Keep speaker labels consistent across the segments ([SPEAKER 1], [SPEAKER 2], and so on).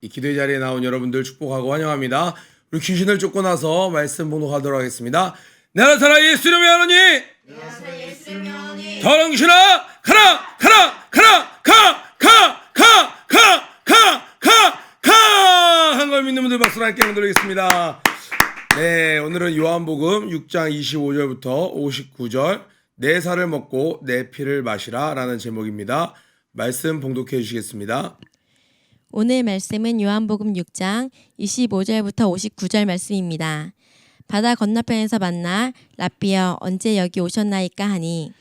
[SPEAKER 1] 이 기도의 자리에 나온 여러분들 축복하고 환영합니다. 우리 귀신을 쫓고 나서 말씀 봉독하도록 하겠습니다. 내가 살아 예수 이름의 하나님, 더러운 귀신아 가라 가라 가라 가 한 걸 믿는 분들 박수로 함께 드리겠습니다. 네, 오늘은 요한복음 6장 25절부터 59절 내 살을 먹고 내 피를 마시라 라는 제목입니다. 말씀 봉독해 주시겠습니다.
[SPEAKER 2] 오늘 말씀은 요한복음 6장 25절부터 59절 말씀입니다. 바다 건너편에서 만나 랍비여 언제 여기 오셨나이까 하니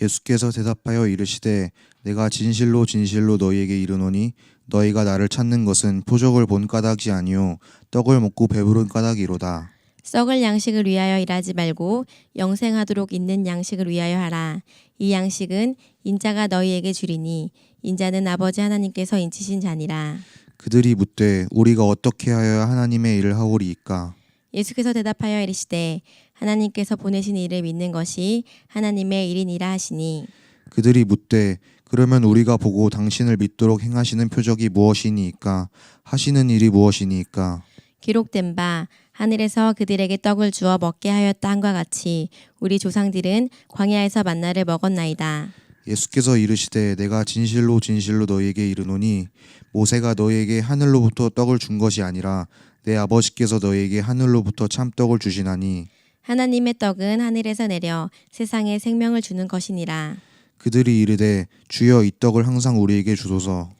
[SPEAKER 3] 예수께서 대답하여 이르시되 내가 진실로 진실로 너희에게 이르노니 너희가 나를 찾는 것은 표적을 본 까닭이 아니요 떡을 먹고 배부른 까닭이로다.
[SPEAKER 2] 썩을 양식을 위하여 일하지 말고 영생하도록 있는 양식을 위하여 하라. 이 양식은 인자가 너희에게 주리니 인자는 아버지 하나님께서 인치신 자니라.
[SPEAKER 3] 그들이 묻되 우리가 어떻게 하여야 하나님의 일을 하오리이까?
[SPEAKER 2] 예수께서 대답하여 이르시되 하나님께서 보내신 이를 믿는 것이 하나님의 일이니라 하시니
[SPEAKER 3] 그들이 묻되 그러면 우리가 보고 당신을 믿도록 행하시는 표적이 무엇이니이까? 하시는 일이 무엇이니이까?
[SPEAKER 2] 기록된 바 하늘에서 그들에게 떡을 주어 먹게 하였다 함과 같이 우리 조상들은 광야에서 만나를 먹었나이다.
[SPEAKER 3] 예수께서 이르시되 내가 진실로 진실로 너희에게 이르노니 모세가 너희에게 하늘로부터 떡을 준 것이 아니라 내 아버지께서 너희에게 하늘로부터 참떡을 주시나니
[SPEAKER 2] 하나님의 떡은 하늘에서 내려 세상에 생명을 주는 것이니라.
[SPEAKER 3] 그들이 이르되 주여 이 떡을 항상 우리에게 주소서.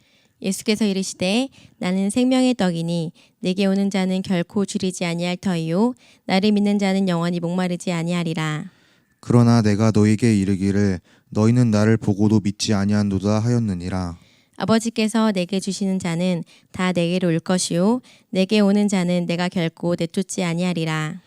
[SPEAKER 2] 예수께서 이르시되 나는 생명의 떡이니 내게 오는 자는 결코 줄이지 아니할 터이요 나를 믿는 자는 영원히 목마르지 아니하리라.
[SPEAKER 3] 그러나 내가 너희에게 이르기를 너희는 나를 보고도 믿지 아니한도다 하였느니라.
[SPEAKER 2] 아버지께서 내게 주시는 자는 다 내게로 올 것이요 내게 오는 자는 내가 결코 내쫓지 아니하리라.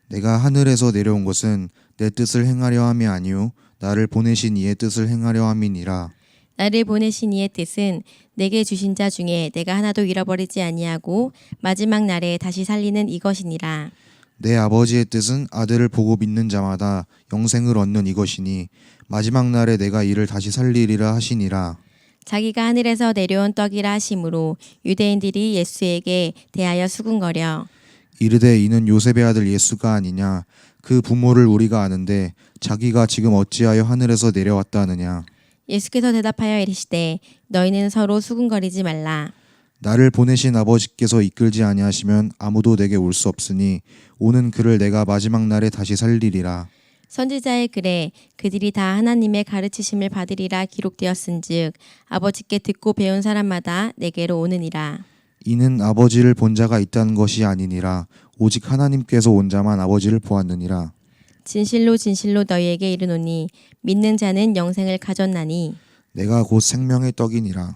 [SPEAKER 3] 내가 하늘에서 내려온 것은 내 뜻을 행하려 함이 아니요 나를 보내신 이의 뜻을 행하려 함이니라.
[SPEAKER 2] 나를 보내신 이의 뜻은 내게 주신 자 중에 내가 하나도 잃어버리지 아니하고 마지막 날에 다시 살리는 이것이니라.
[SPEAKER 3] 내 아버지의 뜻은 아들을 보고 믿는 자마다 영생을 얻는 이것이니 마지막 날에 내가 이를 다시 살리리라 하시니라.
[SPEAKER 2] 자기가 하늘에서 내려온 떡이라 하심으로 유대인들이 예수에게 대하여 수군거려
[SPEAKER 3] 이르되 이는 요셉의 아들 예수가 아니냐? 그 부모를 우리가 아는데 자기가 지금 어찌하여 하늘에서 내려왔다 하느냐?
[SPEAKER 2] 예수께서 대답하여 이르시되 너희는 서로 수군거리지 말라.
[SPEAKER 3] 나를 보내신 아버지께서 이끌지 아니하시면 아무도 내게 올 수 없으니 오는 그를 내가 마지막 날에 다시 살리리라.
[SPEAKER 2] 선지자의 글에 그들이 다 하나님의 가르치심을 받으리라 기록되었은즉 아버지께 듣고 배운 사람마다 내게로 오느니라.
[SPEAKER 3] 이는 아버지를 본 자가 있다는 것이 아니니라. 오직 하나님께서 온 자만 아버지를 보았느니라.
[SPEAKER 2] 진실로 진실로 너희에게 이르노니 믿는 자는 영생을 가졌나니
[SPEAKER 3] 내가 곧 생명의 떡이니라.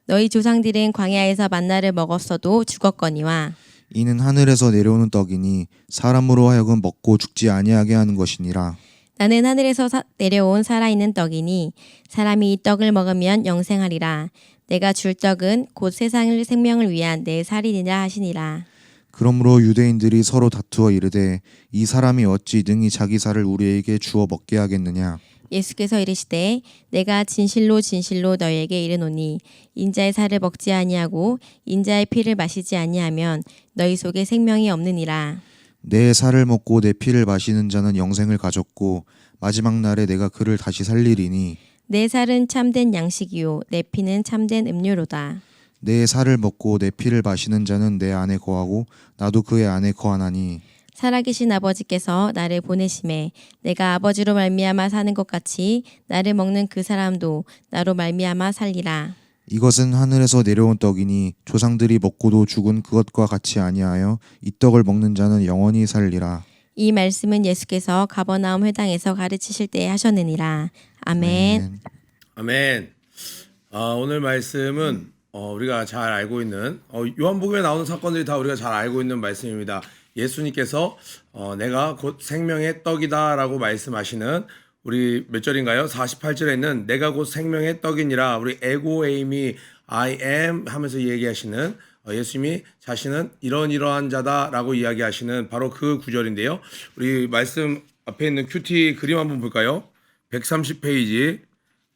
[SPEAKER 2] 너희 조상들은 광야에서 만나를 먹었어도 죽었거니와
[SPEAKER 3] 이는 하늘에서 내려오는 떡이니 사람으로 하여금 먹고 죽지 아니하게 하는 것이니라.
[SPEAKER 2] 나는 하늘에서 내려온 살아있는 떡이니 사람이 이 떡을 먹으면 영생하리라. 내가 줄 떡은 곧 세상의 생명을 위한 내 살이니라 하시니라.
[SPEAKER 3] 그러므로 유대인들이 서로 다투어 이르되 이 사람이 어찌 능히 자기 살을 우리에게 주어 먹게 하겠느냐?
[SPEAKER 2] 예수께서 이르시되 내가 진실로 진실로 너희에게 이르노니 인자의 살을 먹지 아니하고 인자의 피를 마시지 아니하면 너희 속에 생명이 없느니라.
[SPEAKER 3] 내 살을 먹고 내 피를 마시는 자는 영생을 가졌고 마지막 날에 내가 그를 다시 살리리니
[SPEAKER 2] 내 살은 참된 양식이요 내 피는 참된 음료로다.
[SPEAKER 3] 내 살을 먹고 내 피를 마시는 자는 내 안에 거하고 나도 그의 안에 거하나니
[SPEAKER 2] 살아계신 아버지께서 나를 보내심에 내가 아버지로 말미암아 사는 것 같이 나를 먹는 그 사람도 나로 말미암아 살리라.
[SPEAKER 3] 이것은 하늘에서 내려온 떡이니 조상들이 먹고도 죽은 그것과 같이 아니하여 이 떡을 먹는 자는 영원히 살리라.
[SPEAKER 2] 이 말씀은 예수께서 가버나움 회당에서 가르치실 때에 하셨느니라. 아멘.
[SPEAKER 1] 아멘. 오늘 말씀은 우리가 잘 알고 있는 요한복음에 나오는 사건들이 다 우리가 잘 알고 있는 말씀입니다. 예수님께서 내가 곧 생명의 떡이다 라고 말씀하시는 우리 몇 절인가요? 48절에 있는 내가 곧 생명의 떡이니라 우리 에고 에이미 I am 하면서 얘기하시는 예수님이 자신은 이러한 자다 라고 이야기하시는 바로 그 구절인데요. 우리 말씀 앞에 있는 큐티 그림 한번 볼까요? 130페이지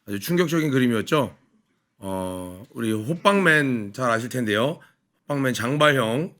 [SPEAKER 1] 아주 충격적인 그림이었죠. 우리 호빵맨 잘 아실 텐데요. 호빵맨 장발형,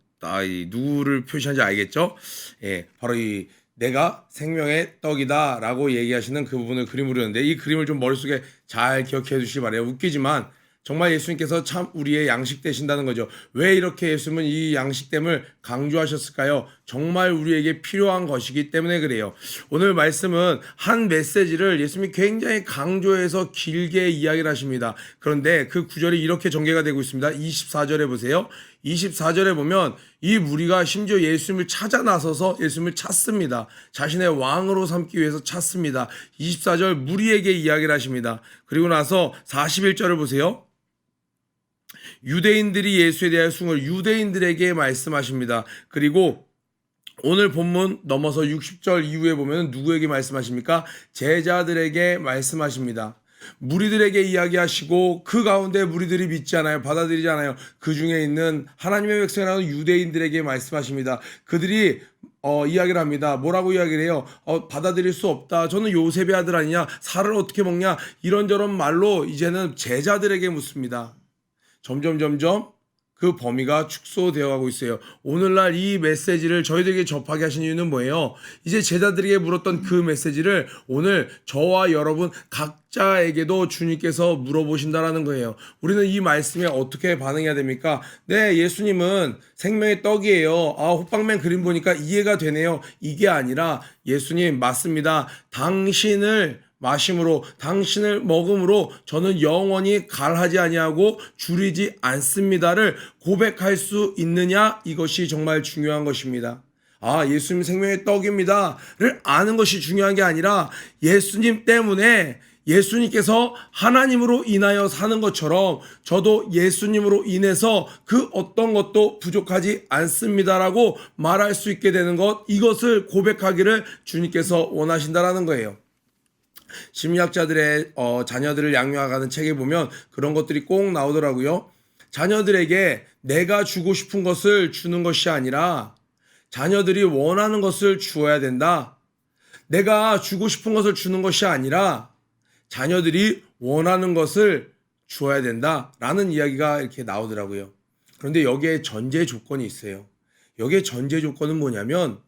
[SPEAKER 1] 이 누구를 표시하는지 알겠죠? 예, 바로 이 내가 생명의 떡이다라고 얘기하시는 그 부분을 그림으로 했는데, 이 그림을 좀 머릿속에 잘 기억해 주시기 바래요. 웃기지만 정말 예수님께서 참 우리의 양식 되신다는 거죠. 왜 이렇게 예수님은 이 양식됨을 강조하셨을까요? 정말 우리에게 필요한 것이기 때문에 그래요. 오늘 말씀은 한 메시지를 예수님이 굉장히 강조해서 길게 이야기를 하십니다. 그런데 그 구절이 이렇게 전개가 되고 있습니다. 24절에 보세요. 24절에 보면 이 무리가 심지어 예수님을 찾아 나서서 예수님을 찾습니다. 자신의 왕으로 삼기 위해서 찾습니다. 24절 무리에게 이야기를 하십니다. 그리고 나서 41절을 보세요. 유대인들이 예수에 대하여 숭을 유대인들에게 말씀하십니다. 그리고 오늘 본문 넘어서 60절 이후에 보면 누구에게 말씀하십니까? 제자들에게 말씀하십니다. 무리들에게 이야기하시고 그 가운데 무리들이 믿지 않아요. 받아들이지 않아요. 그 중에 있는 하나님의 백성이라는 유대인들에게 말씀하십니다. 그들이 이야기를 합니다. 뭐라고 이야기를 해요? 받아들일 수 없다. 저는 요셉의 아들 아니냐? 살을 어떻게 먹냐? 이런저런 말로 이제는 제자들에게 묻습니다. 점점 그 범위가 축소되어 가고 있어요. 오늘날 이 메시지를 저희들에게 접하게 하신 이유는 뭐예요? 이제 제자들에게 물었던 그 메시지를 오늘 저와 여러분 각자에게도 주님께서 물어보신다라는 거예요. 우리는 이 말씀에 어떻게 반응해야 됩니까? 네, 예수님은 생명의 떡이에요. 호빵맨 그림 보니까 이해가 되네요. 이게 아니라 예수님 맞습니다. 당신을 마심으로 당신을 먹음으로 저는 영원히 갈하지 아니하고 줄이지 않습니다를 고백할 수 있느냐, 이것이 정말 중요한 것입니다. 예수님 생명의 떡입니다를 아는 것이 중요한 게 아니라 예수님 때문에 예수님께서 하나님으로 인하여 사는 것처럼 저도 예수님으로 인해서 그 어떤 것도 부족하지 않습니다라고 말할 수 있게 되는 것, 이것을 고백하기를 주님께서 원하신다라는 거예요. 심리학자들의 자녀들을 양육하는 책에 보면 그런 것들이 꼭 나오더라고요. 자녀들에게 내가 주고 싶은 것을 주는 것이 아니라 자녀들이 원하는 것을 주어야 된다. 내가 주고 싶은 것을 주는 것이 아니라 자녀들이 원하는 것을 주어야 된다라는 이야기가 이렇게 나오더라고요. 그런데 여기에 전제 조건이 있어요. 여기에 전제 조건은 뭐냐면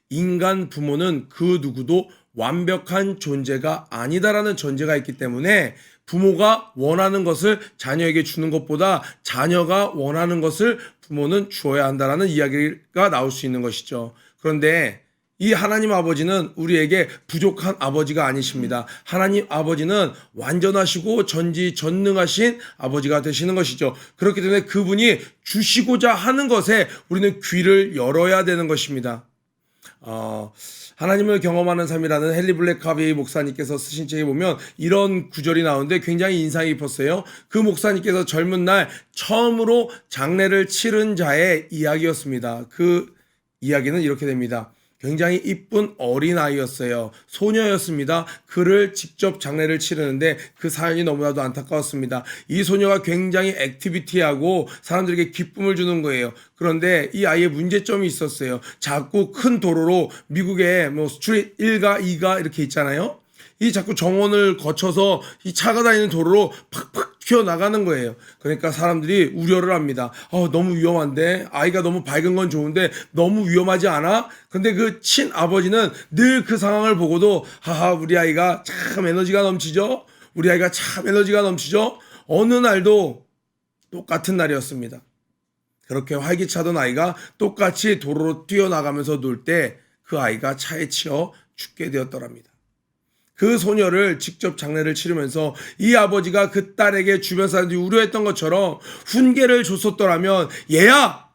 [SPEAKER 1] 인간 부모는 그 누구도 완벽한 존재가 아니다라는 전제가 있기 때문에 부모가 원하는 것을 자녀에게 주는 것보다 자녀가 원하는 것을 부모는 주어야 한다라는 이야기가 나올 수 있는 것이죠. 그런데 이 하나님 아버지는 우리에게 부족한 아버지가 아니십니다. 하나님 아버지는 완전하시고 전지전능하신 아버지가 되시는 것이죠. 그렇기 때문에 그분이 주시고자 하는 것에 우리는 귀를 열어야 되는 것입니다. 하나님을 경험하는 삶이라는 헨리 블랙카베이 목사님께서 쓰신 책에 보면 이런 구절이 나오는데 굉장히 인상 깊었어요. 그 목사님께서 젊은 날 처음으로 장례를 치른 자의 이야기였습니다. 그 이야기는 이렇게 됩니다. 굉장히 이쁜 어린아이였어요. 소녀였습니다. 그를 직접 장례를 치르는데 그 사연이 너무나도 안타까웠습니다. 이 소녀가 굉장히 액티비티하고 사람들에게 기쁨을 주는 거예요. 그런데 이 아이의 문제점이 있었어요. 자꾸 큰 도로로 미국에 스트리트 1가 2가 이렇게 있잖아요. 이 자꾸 정원을 거쳐서 이 차가 다니는 도로로 팍팍 튀어나가는 거예요. 그러니까 사람들이 우려를 합니다. 너무 위험한데, 아이가 너무 밝은 건 좋은데 너무 위험하지 않아? 근데 그 친아버지는 늘 그 상황을 보고도 우리 아이가 참 에너지가 넘치죠? 우리 아이가 참 에너지가 넘치죠? 어느 날도 똑같은 날이었습니다. 그렇게 활기차던 아이가 똑같이 도로로 뛰어나가면서 놀 때 그 아이가 차에 치여 죽게 되었더랍니다. 그 소녀를 직접 장례를 치르면서 이 아버지가 그 딸에게 주변 사람들이 우려했던 것처럼 훈계를 줬었더라면, 얘야,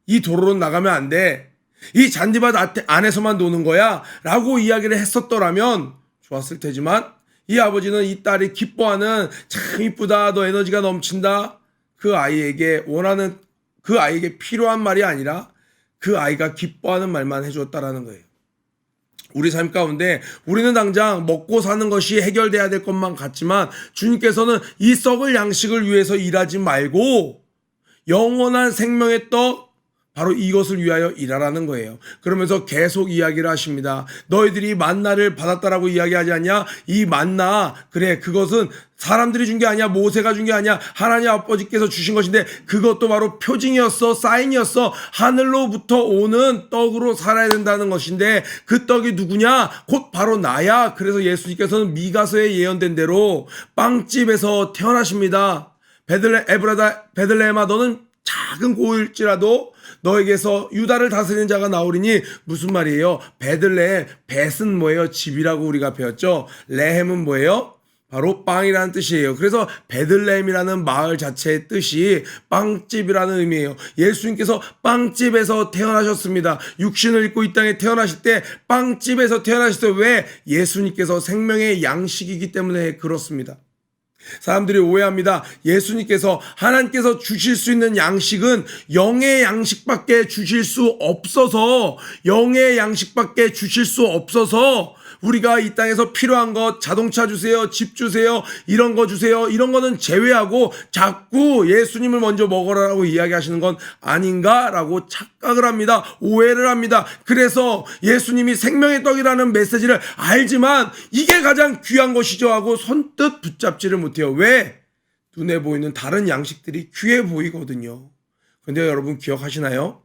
[SPEAKER 1] 이 도로로 나가면 안 돼. 이 잔디밭 안에서만 노는 거야 라고 이야기를 했었더라면 좋았을 테지만, 이 아버지는 이 딸이 기뻐하는 참 이쁘다, 너 에너지가 넘친다, 그 아이에게 원하는, 그 아이에게 필요한 말이 아니라 그 아이가 기뻐하는 말만 해주었다라는 거예요. 우리 삶 가운데 우리는 당장 먹고 사는 것이 해결돼야 될 것만 같지만 주님께서는 이 썩을 양식을 위해서 일하지 말고 영원한 생명의 떡, 바로 이것을 위하여 일하라는 거예요. 그러면서 계속 이야기를 하십니다. 너희들이 만나를 받았다라고 이야기하지 않냐? 이 만나, 그래, 그것은 사람들이 준 게 아니야. 모세가 준 게 아니야. 하나님 아버지께서 주신 것인데 그것도 바로 표징이었어. 사인이었어. 하늘로부터 오는 떡으로 살아야 된다는 것인데 그 떡이 누구냐? 곧 바로 나야. 그래서 예수님께서는 미가서에 예언된 대로 빵집에서 태어나십니다. 베들레헴아 너는 작은 고일지라도 너에게서 유다를 다스리는 자가 나오리니 무슨 말이에요? 베들레헴, 벳은 뭐예요? 집이라고 우리가 배웠죠. 레헴은 뭐예요? 바로 빵이라는 뜻이에요. 그래서 베들레헴이라는 마을 자체의 뜻이 빵집이라는 의미예요. 예수님께서 빵집에서 태어나셨습니다. 육신을 입고 이 땅에 태어나실 때 빵집에서 태어나셨어요. 왜? 예수님께서 생명의 양식이기 때문에 그렇습니다. 사람들이 오해합니다. 예수님께서 하나님께서 주실 수 있는 양식은 영의 양식밖에 주실 수 없어서 우리가 이 땅에서 필요한 것, 자동차 주세요, 집 주세요, 이런 거 주세요, 이런 거는 제외하고 자꾸 예수님을 먼저 먹어라라고 이야기하시는 건 아닌가라고 착각을 합니다. 오해를 합니다. 그래서 예수님이 생명의 떡이라는 메시지를 알지만 이게 가장 귀한 것이죠 하고 선뜻 붙잡지를 못해요. 왜? 눈에 보이는 다른 양식들이 귀해 보이거든요. 근데 여러분 기억하시나요?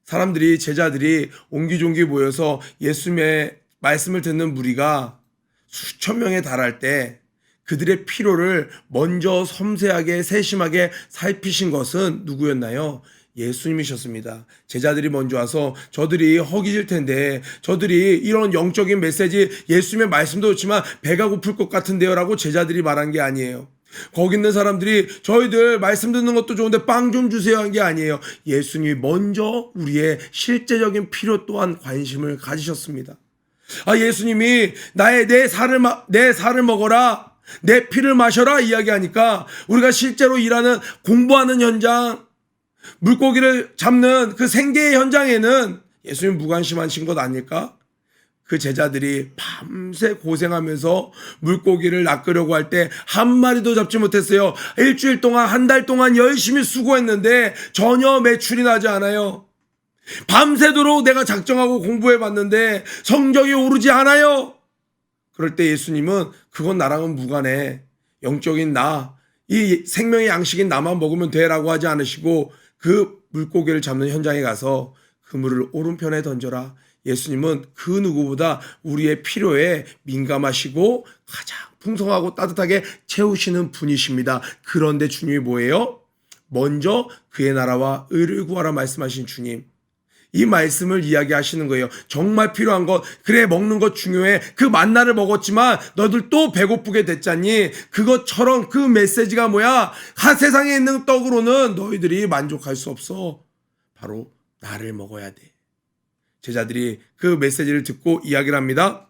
[SPEAKER 1] 사람들이, 제자들이 옹기종기 모여서 예수님의 말씀을 듣는 무리가 수천 명에 달할 때 그들의 필요를 먼저 섬세하게 세심하게 살피신 것은 누구였나요? 예수님이셨습니다. 제자들이 먼저 와서 저들이 허기질 텐데 저들이 이런 영적인 메시지 예수님의 말씀도 좋지만 배가 고플 것 같은데요 라고 제자들이 말한 게 아니에요. 거기 있는 사람들이 저희들 말씀 듣는 것도 좋은데 빵 좀 주세요 한 게 아니에요. 예수님이 먼저 우리의 실제적인 필요 또한 관심을 가지셨습니다. 예수님이 내 살을 먹어라, 내 피를 마셔라 이야기하니까 우리가 실제로 일하는 공부하는 현장, 물고기를 잡는 그 생계의 현장에는 예수님 무관심하신 것 아닐까? 그 제자들이 밤새 고생하면서 물고기를 낚으려고 할 때 한 마리도 잡지 못했어요. 일주일 동안, 한 달 동안 열심히 수고했는데 전혀 매출이 나지 않아요. 밤새도록 내가 작정하고 공부해봤는데 성적이 오르지 않아요. 그럴 때 예수님은 그건 나랑은 무관해. 영적인 나, 이 생명의 양식인 나만 먹으면 돼라고 하지 않으시고 그 물고기를 잡는 현장에 가서 그물을 오른편에 던져라. 예수님은 그 누구보다 우리의 필요에 민감하시고 가장 풍성하고 따뜻하게 채우시는 분이십니다. 그런데 주님이 뭐예요? 먼저 그의 나라와 의를 구하라 말씀하신 주님. 이 말씀을 이야기하시는 거예요. 정말 필요한 것, 그래 먹는 것 중요해. 그 만나를 먹었지만 너들 또 배고프게 됐잖니. 그것처럼 그 메시지가 뭐야? 세상에 있는 떡으로는 너희들이 만족할 수 없어. 바로 나를 먹어야 돼. 제자들이 그 메시지를 듣고 이야기를 합니다.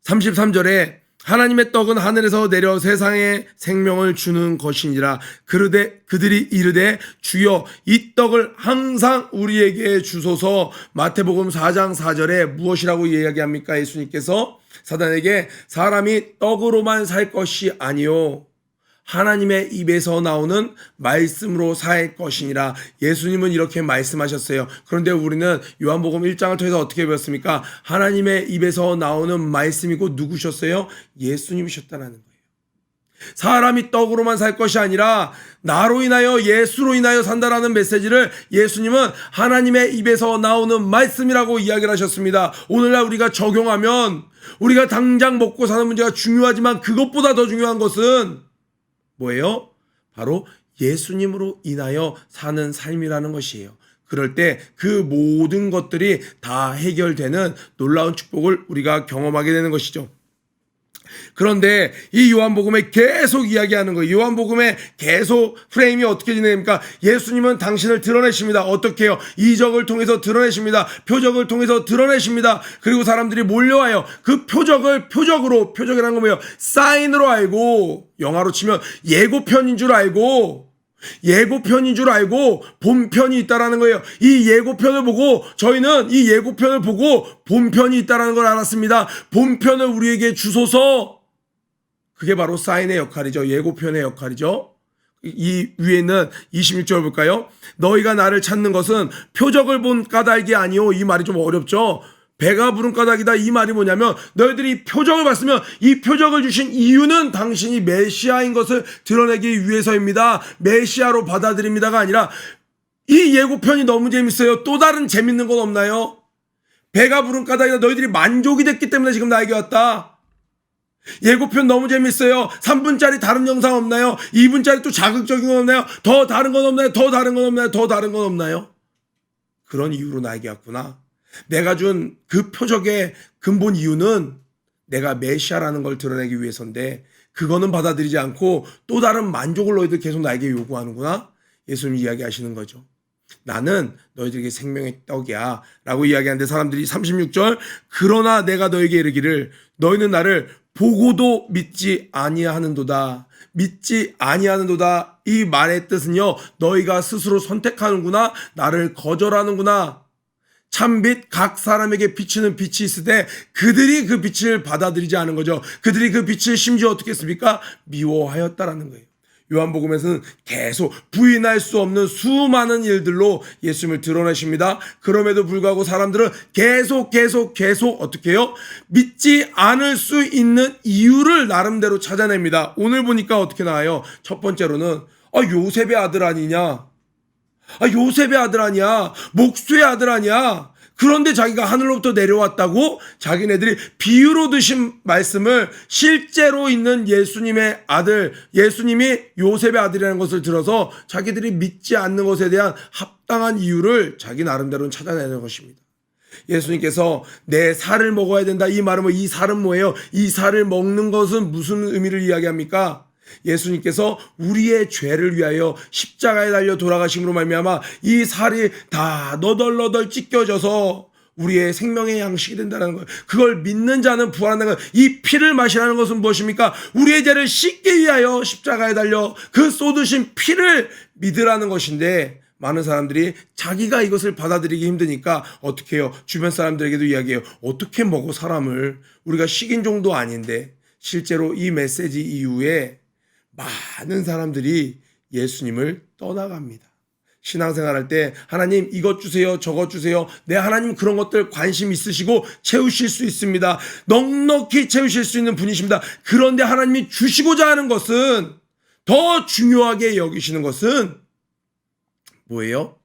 [SPEAKER 1] 33절에 하나님의 떡은 하늘에서 내려 세상에 생명을 주는 것이니라. 그들이 이르되 주여 이 떡을 항상 우리에게 주소서. 마태복음 4장 4절에 무엇이라고 이야기합니까? 예수님께서 사단에게 사람이 떡으로만 살 것이 아니요 하나님의 입에서 나오는 말씀으로 살 것이니라. 예수님은 이렇게 말씀하셨어요. 그런데 우리는 요한복음 1장을 통해서 어떻게 배웠습니까? 하나님의 입에서 나오는 말씀이고 누구셨어요? 예수님이셨다는 거예요. 사람이 떡으로만 살 것이 아니라 나로 인하여 예수로 인하여 산다라는 메시지를 예수님은 하나님의 입에서 나오는 말씀이라고 이야기를 하셨습니다. 오늘날 우리가 적용하면 우리가 당장 먹고 사는 문제가 중요하지만 그것보다 더 중요한 것은 뭐예요? 바로 예수님으로 인하여 사는 삶이라는 것이에요. 그럴 때 그 모든 것들이 다 해결되는 놀라운 축복을 우리가 경험하게 되는 것이죠. 그런데 이 요한복음에 계속 이야기하는 거예요. 요한복음에 계속 프레임이 어떻게 진행됩니까? 예수님은 당신을 드러내십니다. 어떻게 해요? 이적을 통해서 드러내십니다. 표적을 통해서 드러내십니다. 그리고 사람들이 몰려와요. 그 표적이라는 건 뭐예요? 사인으로 알고, 영화로 치면 예고편인 줄 알고 본편이 있다라는 거예요. 이 예고편을 보고 저희는 이 예고편을 보고 본편이 있다라는 걸 알았습니다. 본편을 우리에게 주소서. 그게 바로 사인의 역할이죠. 예고편의 역할이죠. 이 위에 있는 26절 볼까요? 너희가 나를 찾는 것은 표적을 본 까닭이 아니오. 이 말이 좀 어렵죠. 배가 부른 까닭이다. 이 말이 뭐냐면 너희들이 표적을 봤으면 이 표적을 주신 이유는 당신이 메시아인 것을 드러내기 위해서입니다. 메시아로 받아들입니다가 아니라 이 예고편이 너무 재밌어요. 또 다른 재밌는 건 없나요? 배가 부른 까닭이다. 너희들이 만족이 됐기 때문에 지금 나에게 왔다. 예고편 너무 재밌어요. 3분짜리 다른 영상 없나요? 2분짜리 또 자극적인 건 없나요? 더 다른 건 없나요? 더 다른 건 없나요? 더 다른 건 없나요? 그런 이유로 나에게 왔구나. 내가 준 그 표적의 근본 이유는 내가 메시아라는 걸 드러내기 위해서인데 그거는 받아들이지 않고 또 다른 만족을 너희들 계속 나에게 요구하는구나. 예수님이 이야기하시는 거죠. 나는 너희들에게 생명의 떡이야 라고 이야기하는데 사람들이 36절 그러나 내가 너에게 이르기를 너희는 나를 보고도 믿지 아니하는도다. 믿지 아니하는도다. 이 말의 뜻은요. 너희가 스스로 선택하는구나. 나를 거절하는구나. 참빛 각 사람에게 비치는 빛이 있을 때 그들이 그 빛을 받아들이지 않은 거죠. 그들이 그 빛을 심지어 어떻게 했습니까? 미워하였다라는 거예요. 요한복음에서는 계속 부인할 수 없는 수많은 일들로 예수님을 드러내십니다. 그럼에도 불구하고 사람들은 계속 어떻게 해요? 믿지 않을 수 있는 이유를 나름대로 찾아냅니다. 오늘 보니까 어떻게 나와요? 첫 번째로는 요셉의 아들 아니냐? 요셉의 아들 아니야? 목수의 아들 아니야? 그런데 자기가 하늘로부터 내려왔다고 자기네들이 비유로 드신 말씀을 실제로 있는 예수님의 아들, 예수님이 요셉의 아들이라는 것을 들어서 자기들이 믿지 않는 것에 대한 합당한 이유를 자기 나름대로는 찾아내는 것입니다. 예수님께서 내 살을 먹어야 된다. 이 말은 이 살은 뭐예요? 이 살을 먹는 것은 무슨 의미를 이야기합니까? 예수님께서 우리의 죄를 위하여 십자가에 달려 돌아가심으로 말미암아 이 살이 다 너덜너덜 찢겨져서 우리의 생명의 양식이 된다는 거예요. 그걸 믿는 자는 부활한다는 거예요. 이 피를 마시라는 것은 무엇입니까? 우리의 죄를 씻기 위하여 십자가에 달려 그 쏟으신 피를 믿으라는 것인데 많은 사람들이 자기가 이것을 받아들이기 힘드니까 어떻게 해요? 주변 사람들에게도 이야기해요. 어떻게 먹어 사람을? 우리가 식인종도 아닌데. 실제로 이 메시지 이후에 많은 사람들이 예수님을 떠나갑니다. 신앙생활할 때 하나님 이것 주세요 저것 주세요. 네 하나님 그런 것들 관심 있으시고 채우실 수 있습니다. 넉넉히 채우실 수 있는 분이십니다. 그런데 하나님이 주시고자 하는 것은 더 중요하게 여기시는 것은 뭐예요?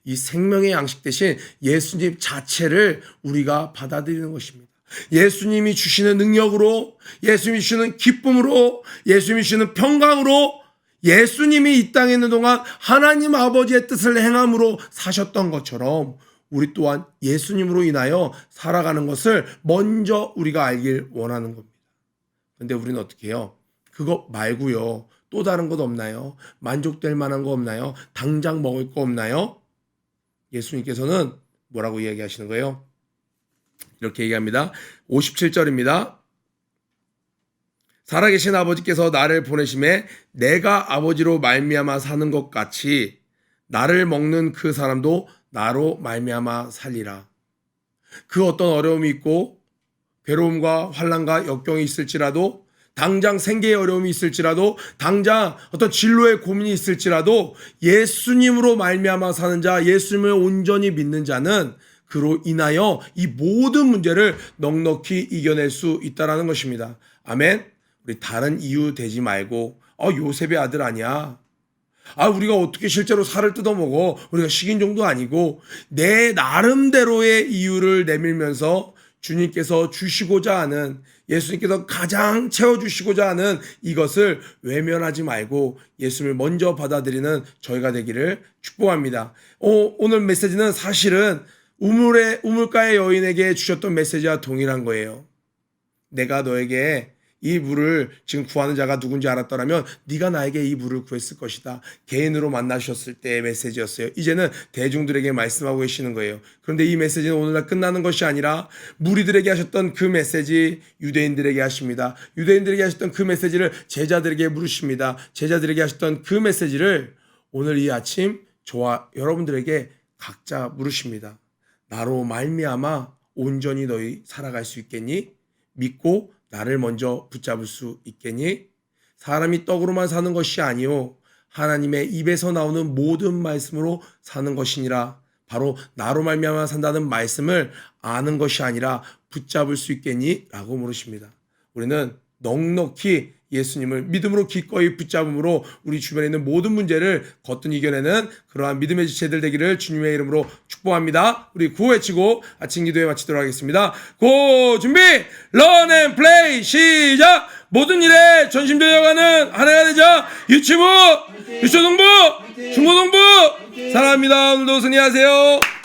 [SPEAKER 1] 이 생명의 양식 대신 예수님 자체를 우리가 받아들이는 것입니다. 예수님이 주시는 능력으로, 예수님이 주시는 기쁨으로, 예수님이 주시는 평강으로, 예수님이 이 땅에 있는 동안 하나님 아버지의 뜻을 행함으로 사셨던 것처럼 우리 또한 예수님으로 인하여 살아가는 것을 먼저 우리가 알길 원하는 겁니다. 그런데 우리는 어떻게 해요? 그거 말고요. 또 다른 것 없나요? 만족될 만한 거 없나요? 당장 먹을 거 없나요? 예수님께서는 뭐라고 이야기하시는 거예요? 이렇게 얘기합니다. 57절입니다. 살아계신 아버지께서 나를 보내심에 내가 아버지로 말미암아 사는 것 같이 나를 먹는 그 사람도 나로 말미암아 살리라. 그 어떤 어려움이 있고 괴로움과 환난과 역경이 있을지라도 당장 생계의 어려움이 있을지라도 당장 어떤 진로의 고민이 있을지라도 예수님으로 말미암아 사는 자, 예수님을 온전히 믿는 자는 그로 인하여 이 모든 문제를 넉넉히 이겨낼 수 있다는 것입니다. 아멘. 우리 다른 이유 대지 말고 요셉의 아들 아니야. 우리가 어떻게 실제로 살을 뜯어먹어. 우리가 식인종도 아니고 내 나름대로의 이유를 내밀면서 주님께서 주시고자 하는, 예수님께서 가장 채워주시고자 하는 이것을 외면하지 말고 예수님을 먼저 받아들이는 저희가 되기를 축복합니다. 오늘 메시지는 사실은 우물가의 여인에게 주셨던 메시지와 동일한 거예요. 내가 너에게 이 물을 지금 구하는 자가 누군지 알았더라면 네가 나에게 이 물을 구했을 것이다. 개인으로 만나셨을 때의 메시지였어요. 이제는 대중들에게 말씀하고 계시는 거예요. 그런데 이 메시지는 오늘날 끝나는 것이 아니라 무리들에게 하셨던 그 메시지 유대인들에게 하십니다. 유대인들에게 하셨던 그 메시지를 제자들에게 물으십니다. 제자들에게 하셨던 그 메시지를 오늘 이 아침 저와 여러분들에게 각자 물으십니다. 나로 말미암아 온전히 너희 살아갈 수 있겠니? 믿고 나를 먼저 붙잡을 수 있겠니? 사람이 떡으로만 사는 것이 아니요 하나님의 입에서 나오는 모든 말씀으로 사는 것이니라. 바로 나로 말미암아 산다는 말씀을 아는 것이 아니라 붙잡을 수 있겠니? 라고 물으십니다. 우리는 넉넉히 예수님을 믿음으로 기꺼이 붙잡음으로 우리 주변에 있는 모든 문제를 거뜬 이겨내는 그러한 믿음의 지체들 되기를 주님의 이름으로 축복합니다. 우리 구호 외치고 아침 기도에 마치도록 하겠습니다. 고 준비 런 앤 플레이 시작. 모든 일에 전심전력하는 한 해가 되자. 유치부 유초동부 중고동부 사랑합니다. 오늘도 승리하세요.